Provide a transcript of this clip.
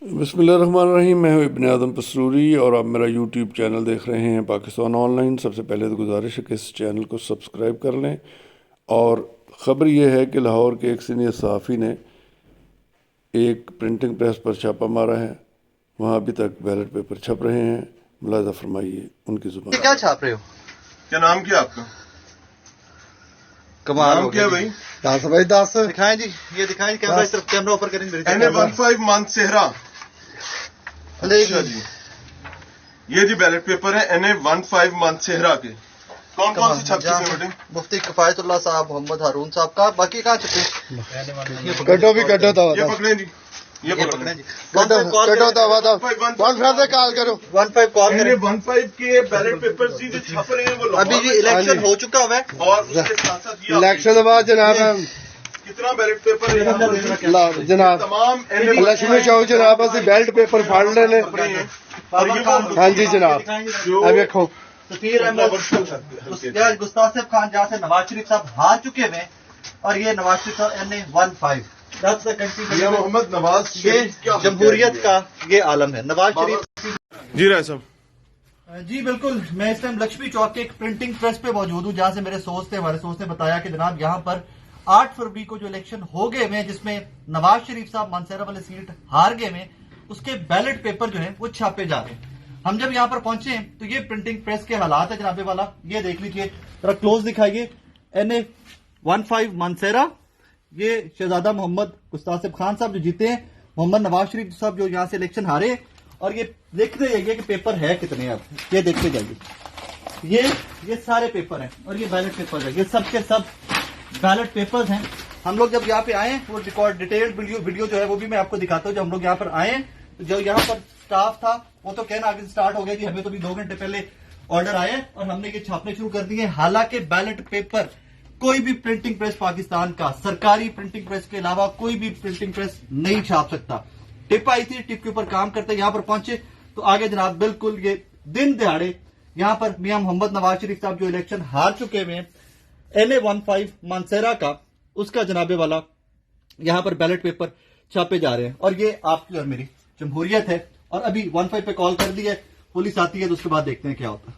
बिस्मिल्लाहिर्रहमानिर्रहीम। मैं हूँ इब्न आदम पसरूरी और आप मेरा यूट्यूब चैनल देख रहे हैं पाकिस्तान ऑनलाइन। सबसे पहले तो गुजारिश है कि इस चैनल को सब्सक्राइब कर लें। और ख़बर यह है कि लाहौर के एक सीनियर सहाफ़ी ने एक प्रिंटिंग प्रेस पर छापा मारा है। वहाँ अभी तक बैलेट पेपर छप रहे हैं। मुलाज़ा फरमाइए उनकी ज़ुबान। क्या छाप रहे हो? क्या नाम क्या आपका? कमाल नाम क्या भाई? दास भाई दास दिखाएं जी, ये दिखाएं। कैमरा इस तरफ, कैमरा ऊपर करेंगे। NA15 मान सेहरा। अच्छा जी, ये जी बैलेट पेपर है NA15 मान सेहरा के। कौन कौन से छप चुके हैं बेटे? मुफ्ती किफायतुल्लाह साहब, मोहम्मद हारून साहब का। बाकी कहाँ छपे? कटो भी कटो तो ये पकड़े जी, ये पकड़े जी। कटो कटो तो वादा 15 से कॉल करो। 15 कॉल करें। NA15 के बैलेट पेपर जो छप रहे हैं वो अभी भी इलेक्शन हो चुका हुआ है और उसके साथ साथ ये इलेक्शन के बाद जनाब कितना बैलेट पेपर है यहाँ पर? जनाब तमाम लक्ष्मी चौक जनाब असि बैलेट पेपर फाड़ लेने। हाँ जी जनाब, अब देखो सफीर अहमद गुस्तासिफ खान जहाँ से नवाज शरीफ साहब हार चुके हैं, और ये नवाज शरीफ साहब NA15 ये मोहम्मद नवाज ये जमहूरियत का ये आलम है। नवाज शरीफ जी राय साहब। जी बिल्कुल, मैं इस टाइम लक्ष्मी चौक के एक प्रिंटिंग प्रेस पे मौजूद हूँ, जहां से मेरे हमारे सोर्स ने बताया कि जनाब यहाँ पर 8 फरवरी को जो इलेक्शन हो गए हैं, जिसमें नवाज शरीफ साहब मानसेरा वाले सीट हार गए हैं, उसके बैलेट पेपर जो है वो छापे जा रहे हैं। हम जब यहाँ पर पहुंचे तो ये प्रिंटिंग प्रेस के हालात है जनाबे वाला। ये देख लीजिए, जरा क्लोज दिखाइए। NA15 मानसेरा, ये शहजादा मोहम्मद गुस्तासिफ खान साहब जो जीते हैं, मोहम्मद नवाज शरीफ साहब जो यहाँ से इलेक्शन हारे। और ये देखते जाइए कि पेपर है कितने। अब ये देखते जाइए, ये सारे पेपर हैं और ये बैलेट पेपर है। ये सब के सब बैलेट पेपर्स हैं। हम लोग जब यहाँ पे आए, वो रिकॉर्ड डिटेल्ड वीडियो जो है वो भी मैं आपको दिखाता हूँ। जब हम लोग यहाँ पर आए, जो यहाँ पर स्टाफ था वो तो कहना आगे स्टार्ट हो गया जी, हमें तो भी 2 घंटे पहले ऑर्डर आए और हमने ये छापने शुरू कर दिए। हालांकि बैलेट पेपर कोई भी प्रिंटिंग प्रेस पाकिस्तान का, सरकारी प्रिंटिंग प्रेस के अलावा कोई भी प्रिंटिंग प्रेस नहीं छाप सकता। टिप आई थी, टिप के ऊपर काम करते यहाँ पर पहुंचे तो आगे जनाब बिल्कुल ये दिन दिहाड़े यहाँ पर मियां मोहम्मद नवाज शरीफ साहब जो इलेक्शन हार चुके हैं NA15 मानसेरा का, उसका जनाबे वाला यहाँ पर बैलेट पेपर छापे जा रहे हैं। और ये आपकी और मेरी जमहूरियत है। और अभी 15 पे कॉल कर दी है, पुलिस आती है तो उसके बाद देखते हैं क्या होता है।